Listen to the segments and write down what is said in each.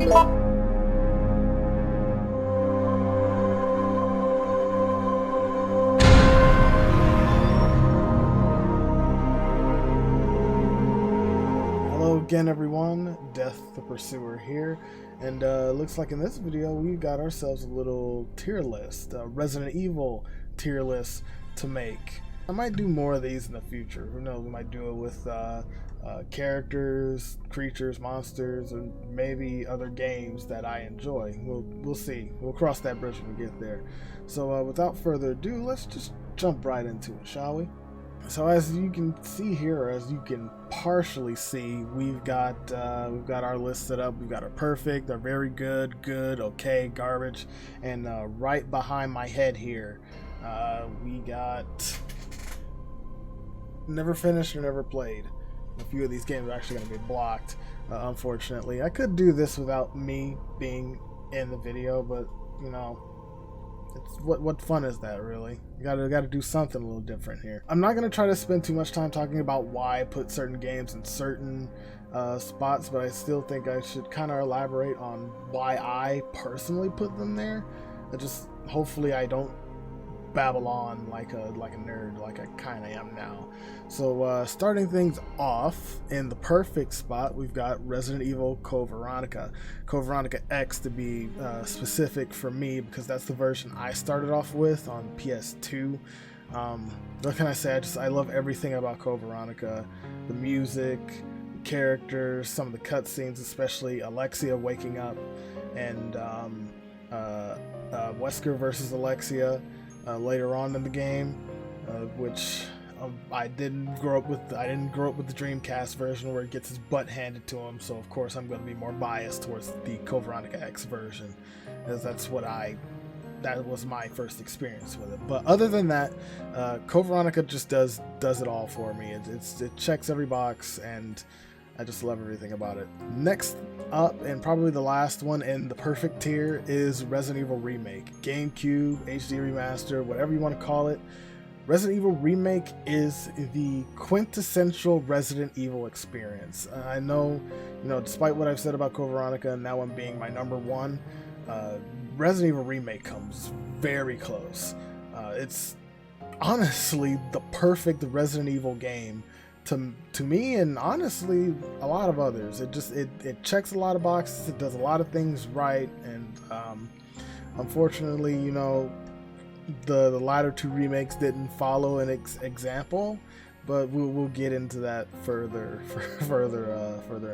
Hello again everyone, DethThePursuer here, and looks like in this video we got ourselves a little tier list, a Resident Evil tier list to make. I might do more of these in the future. Who knows, we might do it with characters, creatures, monsters, and maybe other games that I enjoy. We'll see. We'll cross that bridge when we get there. So without further ado, let's just jump right into it, shall we? So as you can see here, or as you can partially see, we've got our list set up. We've got our perfect, our very good, good, okay, garbage, and right behind my head here, we got never finished or never played. A few of these games are actually going to be blocked, unfortunately. I could do this without me being in the video, but you know, it's what fun is that, really? You gotta do something a little different here. I'm not gonna try to spend too much time talking about why I put certain games in certain spots, but I still think I should kind of elaborate on why I personally put them there. Hopefully I don't babble on like a nerd, like I kind of am now. So starting things off in the perfect spot, we've got Resident Evil Code Veronica X to be specific for me, because that's the version I started off with on PS2. What can I say? I love everything about Code Veronica. The music, the characters, some of the cutscenes, especially Alexia waking up, and Wesker versus Alexia later on in the game, which I didn't grow up with the Dreamcast version, where he gets his butt handed to him. So of course I'm going to be more biased towards the Code Veronica X version, as that was my first experience with it. But other than that, Code Veronica just does it all for me. It checks every box, and I just love everything about it. Next up, and probably the last one in the perfect tier, is Resident Evil Remake. GameCube, HD Remaster, whatever you want to call it. Resident Evil Remake is the quintessential Resident Evil experience. I know, despite what I've said about Code Veronica and that one being my number one, Resident Evil Remake comes very close. It's honestly the perfect Resident Evil game to me, and honestly a lot of others. It checks a lot of boxes, it does a lot of things right, and unfortunately, the latter two remakes didn't follow an example, but we'll get into that further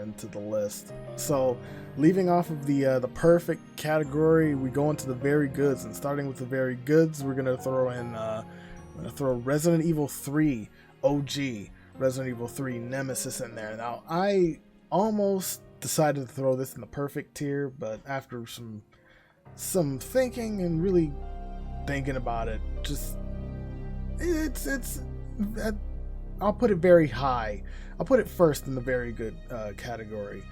into the list. So leaving off of the perfect category, we go into the very goods, and starting with the very goods, we're gonna throw Resident Evil 3 OG, Resident Evil 3 Nemesis in there. Now, I almost decided to throw this in the perfect tier, but after some thinking and really thinking about it, I'll put it very high. I'll put it first in the very good category.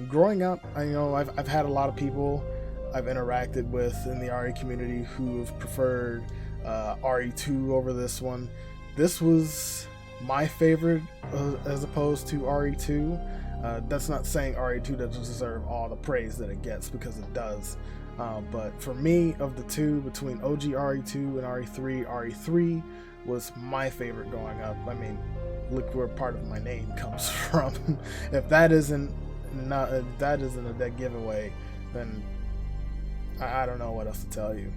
Growing up, I've had a lot of people I've interacted with in the RE community who have preferred RE2 over this one. This was my favorite as opposed to RE2. That's not saying RE2 doesn't deserve all the praise that it gets, because it does. But for me, of the two, between OG RE2 and RE3 was my favorite growing up. I mean, look where part of my name comes from. If that isn't a dead giveaway, then I don't know what else to tell you.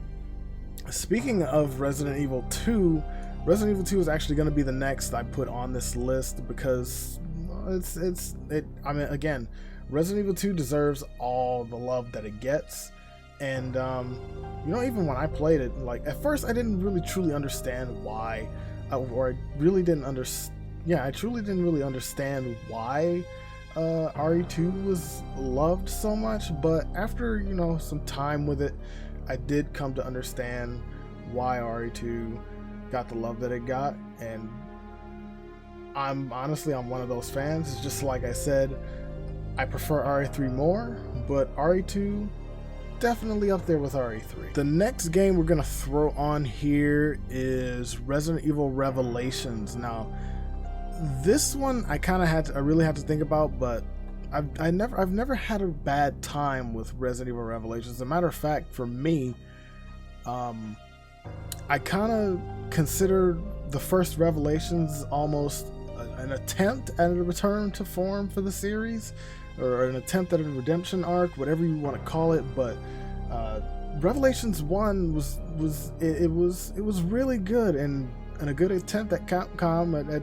Speaking of Resident Evil 2, Resident Evil 2 is actually going to be the next I put on this list, because again, Resident Evil 2 deserves all the love that it gets. And even when I played it, like, at first I didn't really truly understand why, I truly didn't really understand why RE2 was loved so much. But after some time with it, I did come to understand why RE2 got the love that it got, and I'm one of those fans. It's just like I said, I prefer RE3 more, but RE2 definitely up there with RE3. The next game we're gonna throw on here is Resident Evil Revelations. Now, this one I really had to think about, but I've never had a bad time with Resident Evil Revelations. As a matter of fact, for me, I kind of consider the first Revelations almost an attempt at a return to form for the series, or an attempt at a redemption arc, whatever you want to call it. But Revelations 1 was really good, and a good attempt at Capcom at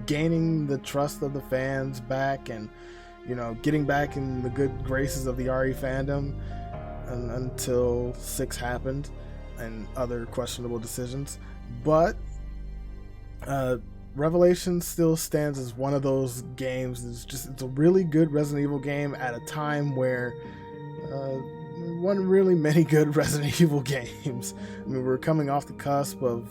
gaining the trust of the fans back, and getting back in the good graces of the RE fandom, until 6 happened and other questionable decisions. But Revelation still stands as one of those games. It's a really good Resident Evil game at a time where there weren't really many good Resident Evil games. I mean, we're coming off the cusp of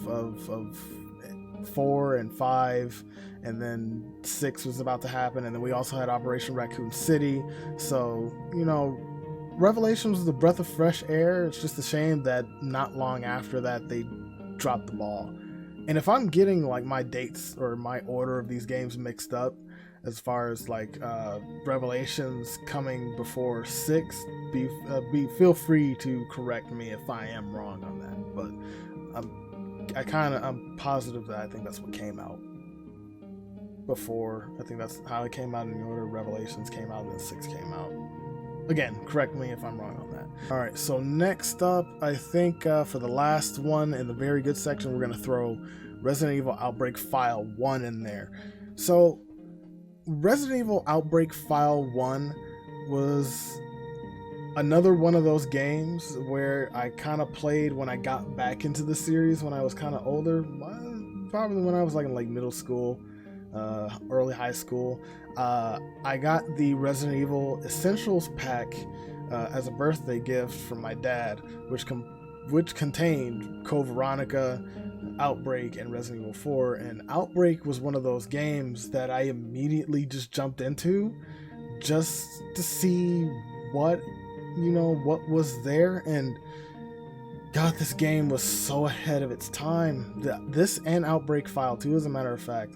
4 and 5, and then 6 was about to happen, and then we also had Operation Raccoon City. So, Revelations was a breath of fresh air. It's just a shame that not long after that they dropped the ball. And if I'm getting like my dates or my order of these games mixed up, as far as like Revelations coming before 6, feel free to correct me if I am wrong on that. But I'm positive that I think that's what came out before. I think that's how it came out in the order. Revelations came out and then 6 came out. Again, correct me if I'm wrong on that. Alright, so next up, I think for the last one in the very good section, we're going to throw Resident Evil Outbreak File 1 in there. So, Resident Evil Outbreak File 1 was another one of those games where I kind of played when I got back into the series when I was kind of older. Probably when I was like in middle school, early high school. I got the Resident Evil Essentials pack as a birthday gift from my dad, which contained Code Veronica, Outbreak, and Resident Evil 4. And Outbreak was one of those games that I immediately just jumped into just to see what was there. And God, this game was so ahead of its time. This and Outbreak File 2, as a matter of fact,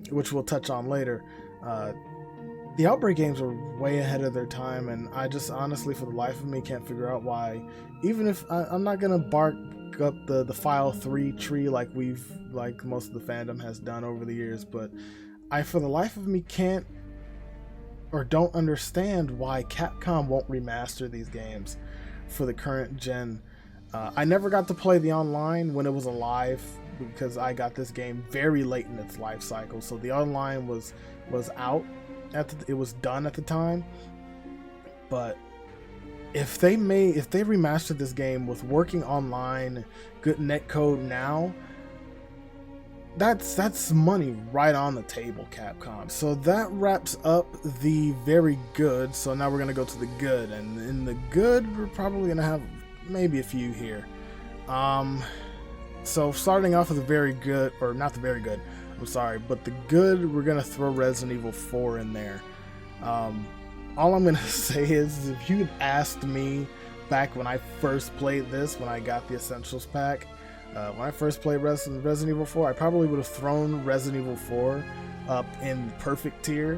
which we'll touch on later. The Outbreak games were way ahead of their time, and I just honestly, for the life of me, can't figure out why. Even if I'm not gonna bark up the File 3 tree like most of the fandom has done over the years, but I, for the life of me, can't or don't understand why Capcom won't remaster these games for the current gen. I never got to play the online when it was alive, because I got this game very late in its life cycle. So the online was out it was done at the time. But if they remastered this game with working online, good netcode now, that's money right on the table, Capcom. So that wraps up the very good. So now we're gonna go to the good, and in the good, we're probably gonna have maybe a few here. So starting off with the very good, or not the very good, I'm sorry, but the good, we're gonna throw Resident Evil 4 in there. All I'm gonna say is, if you had asked me back when I first played this, when I got the Essentials pack, when I first played Resident Evil 4, I probably would have thrown Resident Evil 4 up in the perfect tier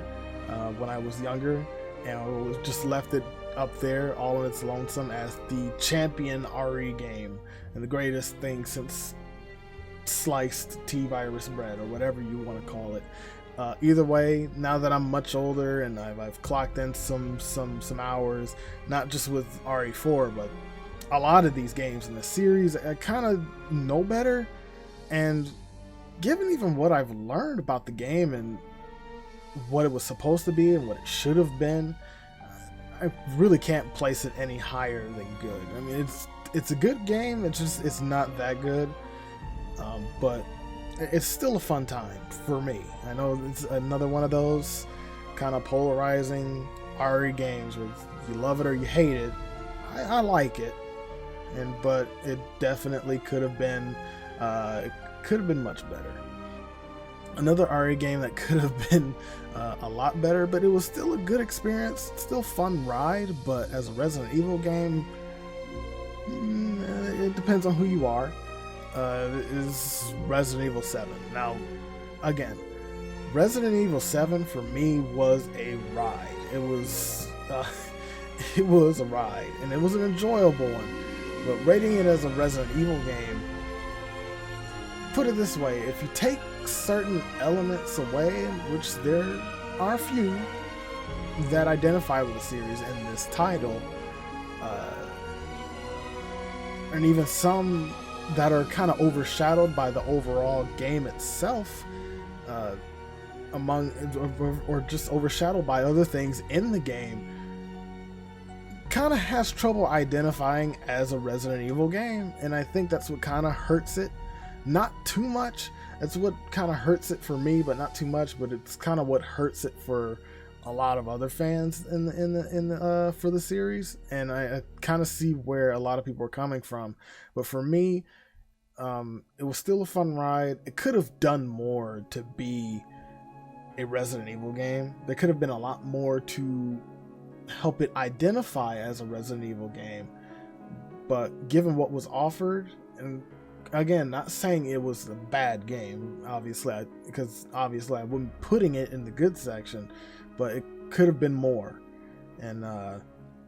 when I was younger, and just left it up there all in its lonesome as the champion RE game and the greatest thing since sliced T-virus bread, or whatever you want to call it. Either way, now that I'm much older and I've clocked in some hours, not just with RE4, but a lot of these games in the series, I kind of know better. And given even what I've learned about the game and what it was supposed to be and what it should have been, I really can't place it any higher than good. I mean, it's a good game. It's not that good, but it's still a fun time for me. I know it's another one of those kind of polarizing RE games where you love it or you hate it. I like it, but it definitely could have been much better. Another RE game that could have been a lot better, but it was still a good experience, still fun ride. But as a Resident Evil game, it depends on who you are. Is Resident Evil 7. Now, again, Resident Evil 7 for me was a ride. It was it was a ride, and it was an enjoyable one. But rating it as a Resident Evil game, put it this way, if you take certain elements away, which there are a few that identify with the series in this title, and even some that are kind of overshadowed by the overall game itself, or just overshadowed by other things in the game, kind of has trouble identifying as a Resident Evil game. And I think that's what kind of hurts it. Not too much. That's what kind of hurts it for me, but not too much. But it's kind of what hurts it for a lot of other fans for the series. And I kind of see where a lot of people are coming from. But for me, it was still a fun ride. It could have done more to be a Resident Evil game. There could have been a lot more to help it identify as a Resident Evil game. But given what was offered, and again, not saying it was a bad game, because obviously I wouldn't be putting it in the good section, but it could have been more. And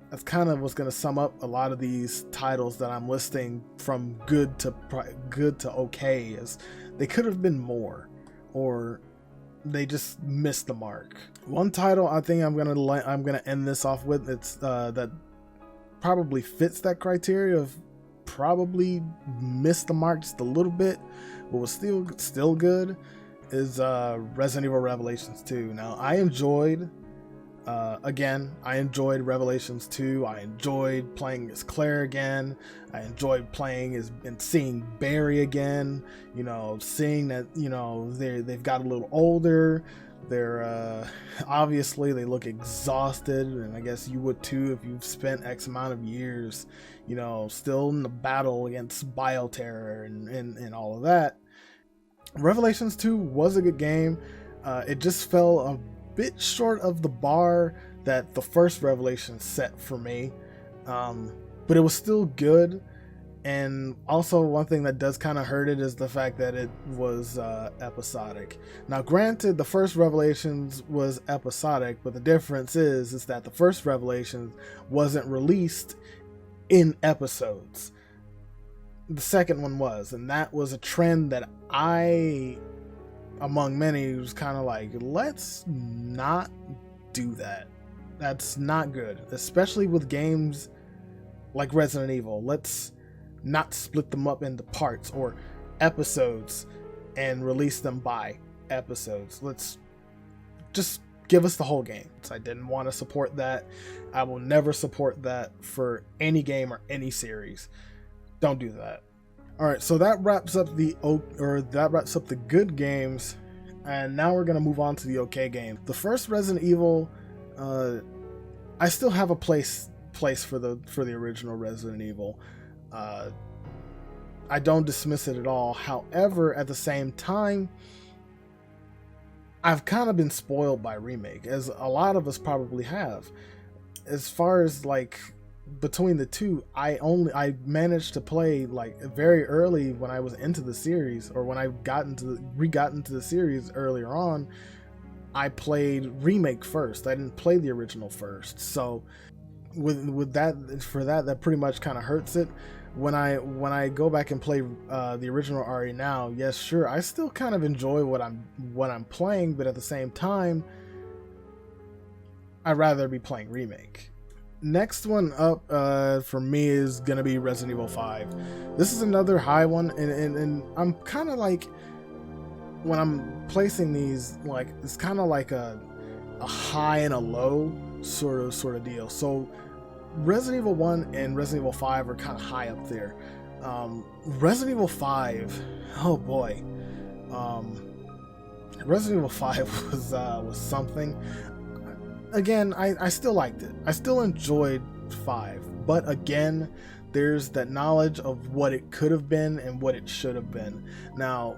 that's kind of what's going to sum up a lot of these titles that I'm listing from good to okay, is they could have been more, or they just missed the mark. One title I think I'm gonna end this off with, it's that probably fits that criteria of probably missed the mark just a little bit, but was still good, is Resident Evil Revelations 2. Now, I enjoyed Revelations 2. I enjoyed playing as Claire again. I enjoyed playing and seeing Barry again. You know, seeing that, you know, they've got a little older. They're obviously they look exhausted, and I guess you would too if you've spent X amount of years, you know, still in the battle against bioterror and all of that. Revelations 2 was a good game. It just fell a bit short of the bar that the first Revelation set for me, but it was still good. And also, one thing that does kind of hurt it is the fact that it was episodic. Now, granted, the first Revelations was episodic, but the difference is that the first Revelation wasn't released in episodes. The second one was, and that was a trend that I, among many, was kind of like, let's not do that. That's not good, especially with games like Resident Evil. Let's not split them up into parts or episodes and release them by episodes. Let's just give us the whole game. So I didn't want to support that. I will never support that for any game or any series. Don't do that. All right, so that wraps up the good games, and now we're gonna move on to the okay games. The first Resident Evil, I still have a place for the original Resident Evil. I don't dismiss it at all. However, at the same time, I've kind of been spoiled by remake, as a lot of us probably have. As far as like between the two, I managed to play like very early when I was into the series, or when I got into the series earlier on. I played remake first. I didn't play the original first. So with that pretty much kind of hurts it. When I go back and play the original RE now, yes, sure, I still kind of enjoy what I'm playing, but at the same time, I'd rather be playing remake. Next one up for me is gonna be Resident Evil 5. This is another high one, and I'm kind of like, when I'm placing these, like, it's kind of like a high and a low sort of deal. So Resident Evil 1 and Resident Evil 5 are kind of high up there. Resident Evil 5, oh boy. Resident Evil 5 was something. Again, I still liked it. I still enjoyed 5. But again, there's that knowledge of what it could have been and what it should have been. Now,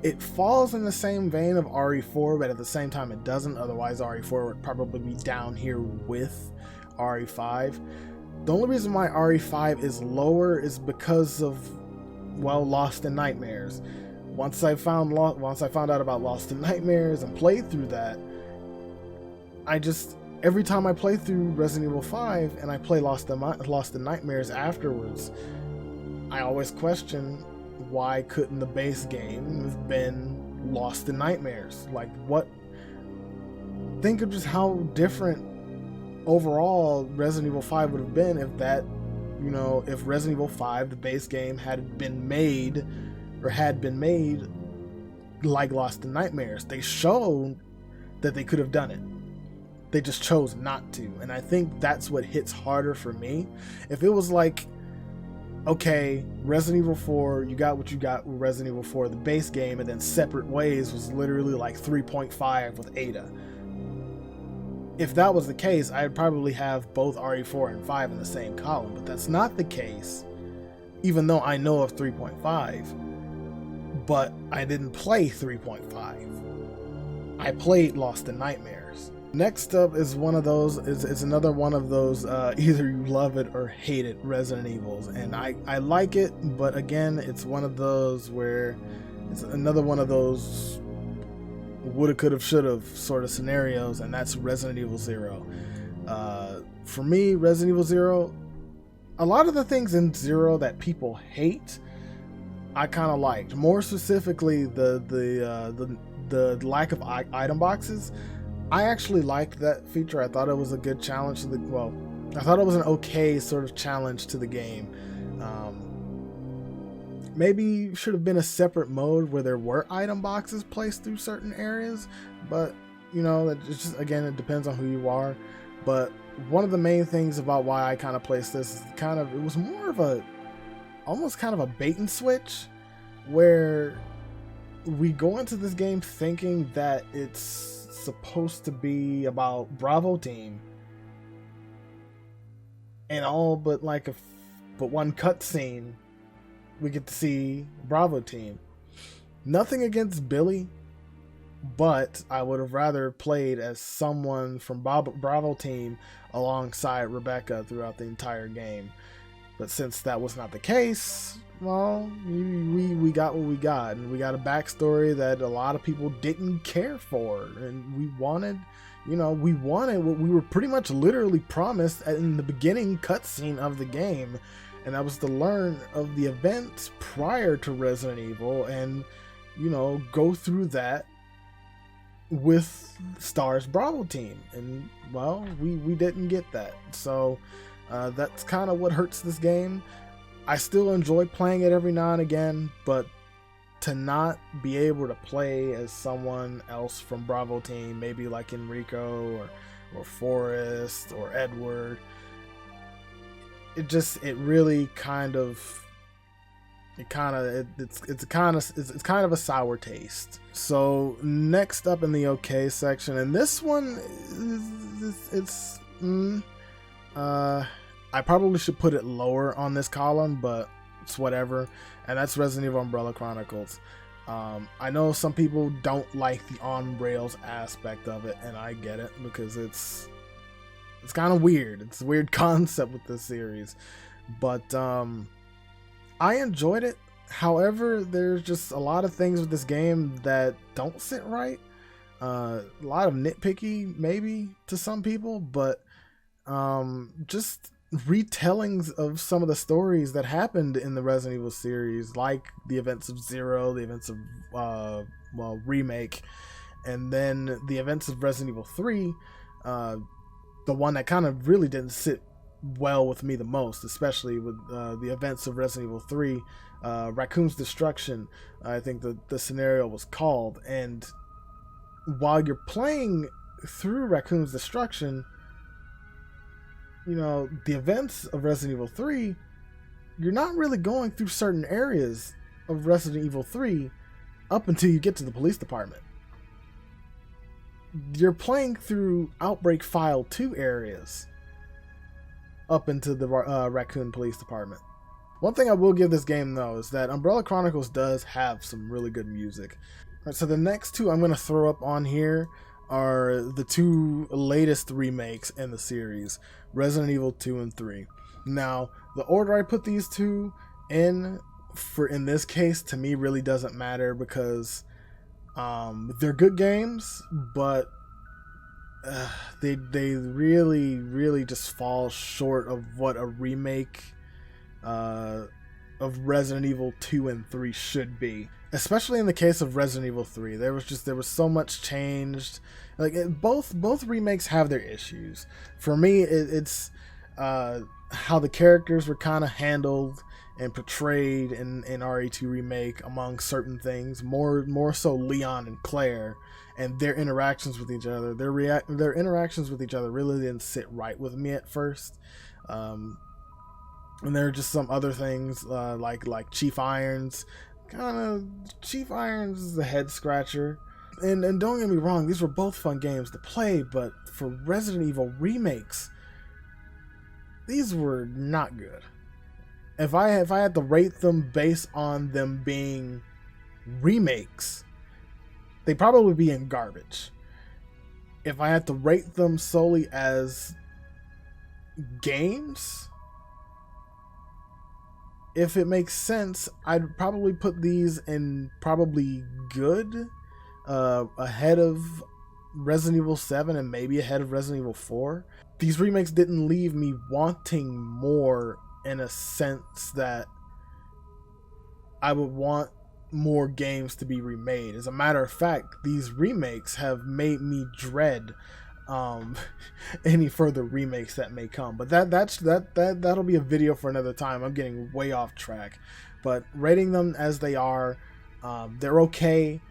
it falls in the same vein of RE4, but at the same time it doesn't. Otherwise, RE4 would probably be down here with RE5. The only reason why RE5 is lower is because of, well, Lost in Nightmares. once I found out about Lost in Nightmares and played through that, every time I play through Resident Evil 5 and I play Lost in Nightmares afterwards, I always question, why couldn't the base game have been Lost in Nightmares? Like, think of just how different overall Resident Evil 5 would have been if if Resident Evil 5, the base game, had been made like Lost in Nightmares. They showed that they could have done it. They just chose not to. And I think that's what hits harder for me. If it was like, okay, Resident Evil 4, you got what you got with Resident Evil 4, the base game, and then Separate Ways was literally like 3.5 with Ada. If that was the case, I'd probably have both RE4 and 5 in the same column, but that's not the case, even though I know of 3.5, but I didn't play 3.5. I played Lost in Nightmares. Next up is another one of those either you love it or hate it Resident Evils, and I like it, but again, it's one of those where it's another one of those woulda, coulda, shoulda sort of scenarios, and that's Resident Evil 0. For me, Resident Evil 0, a lot of the things in 0 that people hate, I kind of liked. More specifically, the lack of item boxes. I actually liked that feature. I thought it was a good challenge to I thought it was an okay sort of challenge to the game. Maybe should have been a separate mode where there were item boxes placed through certain areas, but it's just, again, it depends on who you are. But one of the main things about why I kind of placed this is it was more of almost kind of a bait and switch, where we go into this game thinking that it's supposed to be about Bravo Team, and all but one cutscene we get to see Bravo Team. Nothing against Billy, but I would have rather played as someone from Bravo Team alongside Rebecca throughout the entire game. But since that was not the case, well, we got what we got, and we got a backstory that a lot of people didn't care for, and we wanted what we were pretty much literally promised in the beginning cutscene of the game, and that was to learn of the events prior to Resident Evil and go through that with Star's Bravo Team. And well, we didn't get that, so that's kind of what hurts this game. I still enjoy playing it every now and again, but to not be able to play as someone else from Bravo Team, maybe like Enrico or Forrest or Edward, it's kind of a sour taste. So next up in the okay section, and this one I probably should put it lower on this column, but it's whatever, and that's Resident Evil Umbrella Chronicles. I know some people don't like the on rails aspect of it, and I get it, because it's kind of weird. It's a weird concept with this series, but I enjoyed it. However, there's just a lot of things with this game that don't sit right. A lot of nitpicky maybe to some people, but just retellings of some of the stories that happened in the Resident Evil series, like the events of Zero, the events of Remake, and then the events of Resident Evil 3, the one that kind of really didn't sit well with me the most, especially with the events of Resident Evil 3, Raccoon's Destruction, I think the scenario was called. And while you're playing through Raccoon's Destruction, the events of Resident Evil 3, you're not really going through certain areas of Resident Evil 3 up until you get to the police department. You're playing through Outbreak File 2 areas up into the Raccoon Police Department. One thing I will give this game, though, is that Umbrella Chronicles does have some really good music. Alright, so the next two I'm going to throw up on here are the two latest remakes in the series, Resident Evil 2 and 3. Now, the order I put these two in for in this case, to me, really doesn't matter because they're good games, but they really just fall short of what a remake of Resident Evil 2 and 3 should be. Especially in the case of Resident Evil 3, there was so much changed. Like both remakes have their issues. For me, it's how the characters were kind of handled and portrayed in RE2 remake among certain things. More so Leon and Claire and their interactions with each other. Their interactions with each other really didn't sit right with me at first. And there are just some other things like Chief Irons. Chief Irons is a head scratcher. And don't get me wrong, these were both fun games to play, but for Resident Evil remakes, these were not good. If I had to rate them based on them being remakes, they'd probably be in garbage. If I had to rate them solely as games, if it makes sense, I'd probably put these in probably good, ahead of Resident Evil 7 and maybe ahead of Resident Evil 4. These remakes didn't leave me wanting more, in a sense that I would want more games to be remade. As a matter of fact, these remakes have made me dread any further remakes that may come. But that'll be a video for another time. I'm getting way off track. But rating them as they are, they're okay.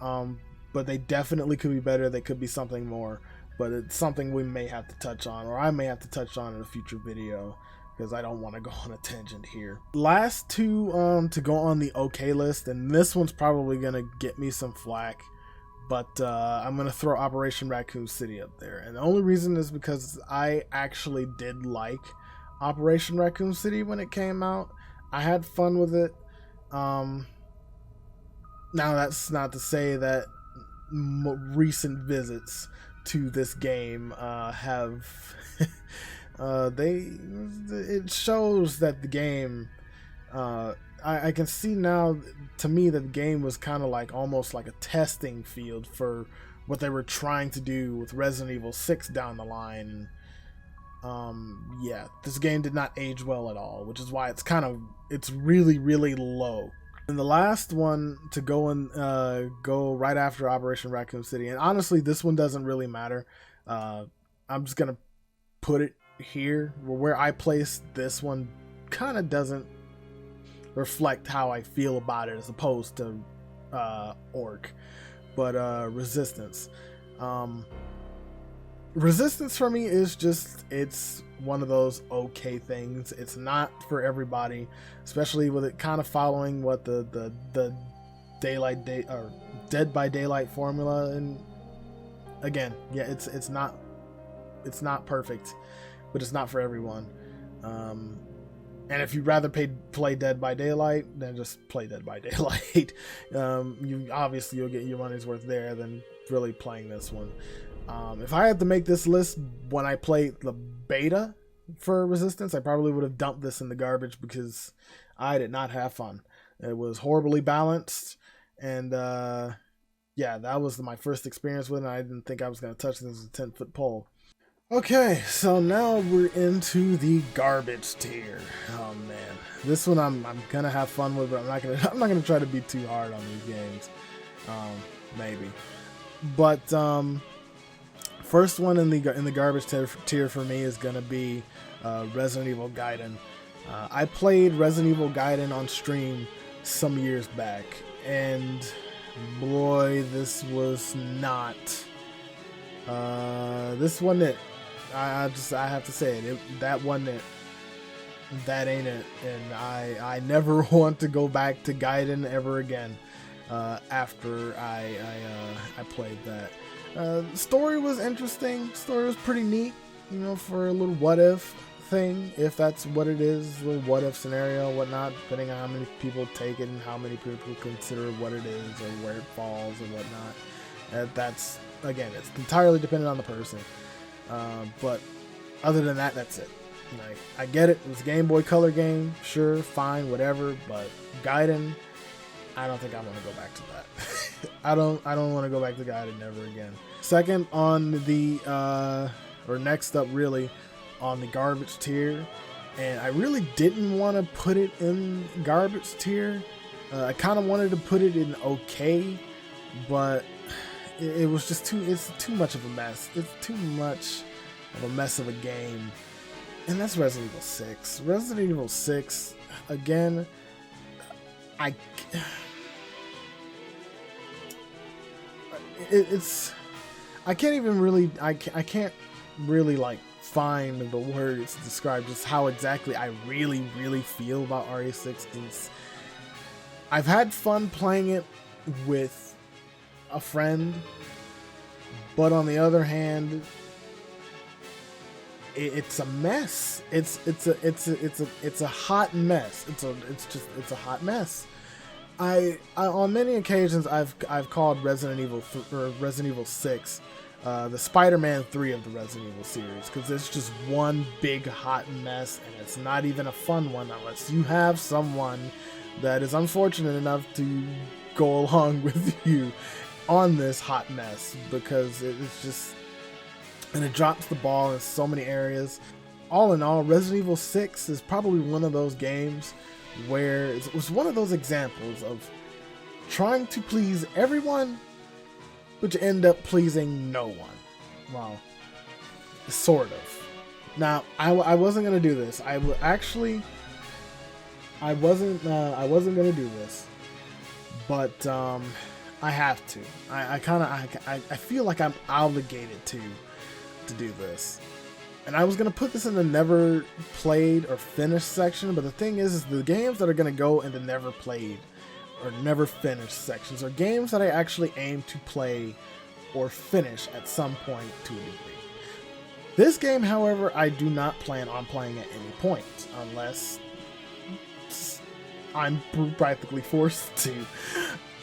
But they definitely could be better. They could be something more. But it's something we may have to touch on, or I may have to touch on in a future video, because I don't want to go on a tangent here. Last two to go on the okay list, and this one's probably going to get me some flack, but I'm going to throw Operation Raccoon City up there. And the only reason is because I actually did like Operation Raccoon City when it came out. I had fun with it. Now that's not to say that recent visits to this game have it shows that the game I can see now, to me, that the game was kind of like almost like a testing field for what they were trying to do with Resident Evil 6 down the line. Yeah, this game did not age well at all, which is why it's really low. And the last one to go right after Operation Raccoon City, and honestly, this one doesn't really matter. I'm just gonna put it here where I place this one. Kind of doesn't reflect how I feel about it, as opposed to Orc, but Resistance. Resistance for me is just, it's one of those okay things. It's not for everybody, especially with it kind of following what the Dead by Daylight formula. And again, yeah, it's not perfect, but it's not for everyone. And if you'd rather play Dead by Daylight, then just play Dead by Daylight. You'll get your money's worth there than really playing this one. If I had to make this list when I played the beta for Resistance, I probably would have dumped this in the garbage because I did not have fun. It was horribly balanced, and yeah, that was my first experience with it, and I didn't think I was going to touch this as a 10-foot pole. Okay, so now we're into the garbage tier. Oh man, this one I'm gonna have fun with, but I'm not gonna try to be too hard on these games. Maybe, but first one in the garbage tier for me is gonna be Resident Evil Gaiden. I played Resident Evil Gaiden on stream some years back, and boy, this was not. This wasn't it. I have to say it. That wasn't it. That ain't it. And I never want to go back to Gaiden ever again. After I played that. Story was interesting. Story was pretty neat. You know, for a little what if thing, if that's what it is, a little what if scenario, whatnot, depending on how many people take it and how many people consider what it is or where it falls or whatnot. That's, again, it's entirely dependent on the person. But other than that, that's it. Like, I get it. It was a Game Boy Color game. Sure, fine, whatever. But Gaiden, I don't think I want to go back to that. I don't want to go back to Gaiden ever again. Second on the, or next up really, on the garbage tier. And I really didn't want to put it in garbage tier. I kind of wanted to put it in okay, but it was just it's too much of a mess. It's too much of a mess of a game. And that's Resident Evil 6. Resident Evil 6, again, I can't really like find the words to describe just how exactly I really feel about RE6. I've had fun playing it with a friend, but on the other hand, it's a mess. It's a hot mess. It's a hot mess. I on many occasions I've called Resident Evil 6 the Spider-Man 3 of the Resident Evil series, because it's just one big hot mess, and it's not even a fun one unless you have someone that is unfortunate enough to go along with you on this hot mess, because it's just, and it drops the ball in so many areas. All in all, Resident Evil 6 is probably one of those games where it was one of those examples of trying to please everyone, but you end up pleasing no one. Well, sort of. Now, I wasn't gonna do this. I wasn't gonna do this, but I have to. I feel like I'm obligated to do this. And I was gonna put this in the never played or finished section, but the thing is the games that are gonna go in the never played or never finished sections are games that I actually aim to play or finish at some point to a degree. This game, however, I do not plan on playing at any point unless I'm practically forced to,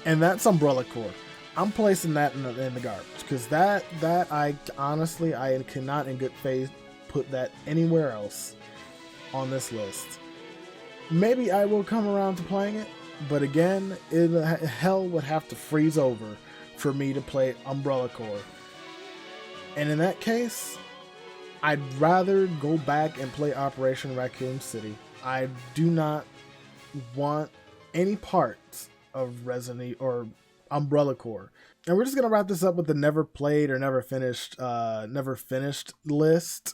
and that's Umbrella Corps. I'm placing that in the garbage, because that I honestly I cannot in good faith put that anywhere else on this list. Maybe I will come around to playing it, but again, hell would have to freeze over for me to play Umbrella Corps. And in that case, I'd rather go back and play Operation Raccoon City. I do not want any parts of Resident Evil or Umbrella Corps. And we're just gonna wrap this up with the never played or never finished list.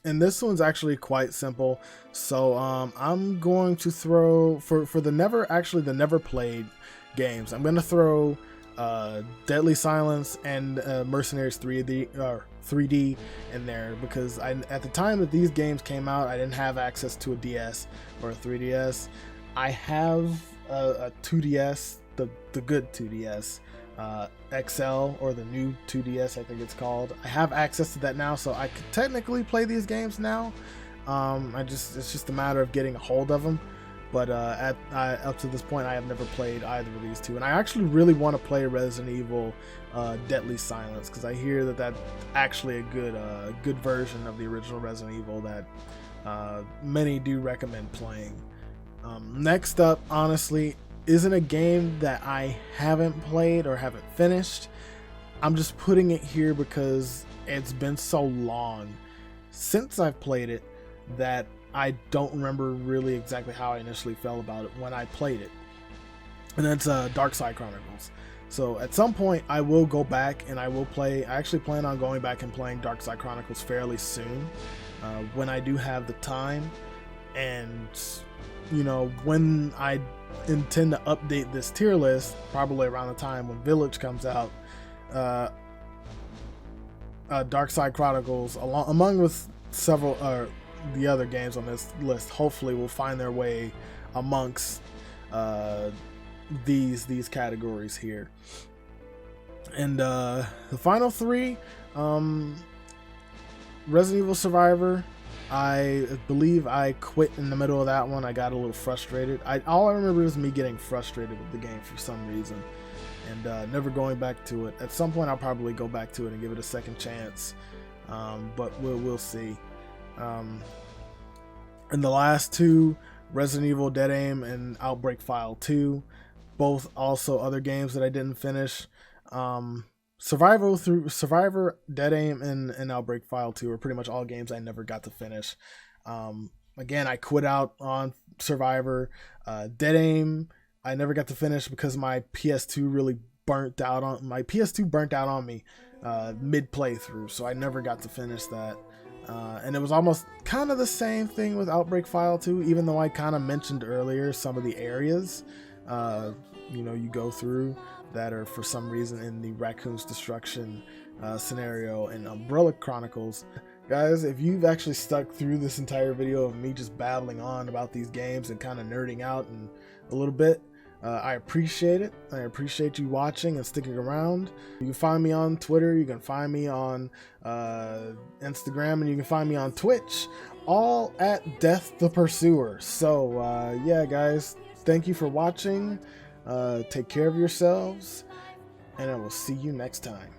And this one's actually quite simple. So I'm going to throw for the never played games. I'm gonna throw Deadly Silence and Mercenaries 3D in there, because at the time that these games came out, I didn't have access to a DS or a 3DS. I have a 2DS, the good 2DS, XL, or the new 2DS, I think it's called. I have access to that now, so I could technically play these games now. It's just a matter of getting a hold of them. But up to this point, I have never played either of these two, and I actually really want to play Resident Evil Deadly Silence, because I hear that that's actually a good version of the original Resident Evil that many do recommend playing. Next up, honestly, isn't a game that I haven't played or haven't finished. I'm just putting it here because it's been so long since I've played it that I don't remember really exactly how I initially felt about it when I played it. And that's Dark Side Chronicles. So at some point I will go back and I will play. I actually plan on going back and playing Dark Side Chronicles fairly soon, when I do have the time. And you know, when I intend to update this tier list, probably around the time when Village comes out, Dark Side Chronicles, among with several the other games on this list, hopefully will find their way amongst these categories here. And the final three, Resident Evil Survivor. I believe I quit in the middle of that one. I got a little frustrated. All I remember is me getting frustrated with the game for some reason, and never going back to it. At some point I'll probably go back to it and give it a second chance, but we'll see. And the last two, Resident Evil Dead Aim and Outbreak File 2, both also other games that I didn't finish. Survivor, Dead Aim, and Outbreak File 2 are pretty much all games I never got to finish. Again, I quit out on Survivor. Dead Aim, I never got to finish because my PS2 really burnt out on me mid playthrough, so I never got to finish that. And it was almost kind of the same thing with Outbreak File 2, even though I kind of mentioned earlier some of the areas you go through that are for some reason in the Raccoon's Destruction scenario in Umbrella Chronicles. Guys, if you've actually stuck through this entire video of me just babbling on about these games and kind of nerding out and a little bit, I appreciate it. I appreciate you watching and sticking around. You can find me on Twitter, you can find me on Instagram, and you can find me on Twitch, all at DethThePursuer. So yeah, guys, thank you for watching. Take care of yourselves, and I will see you next time.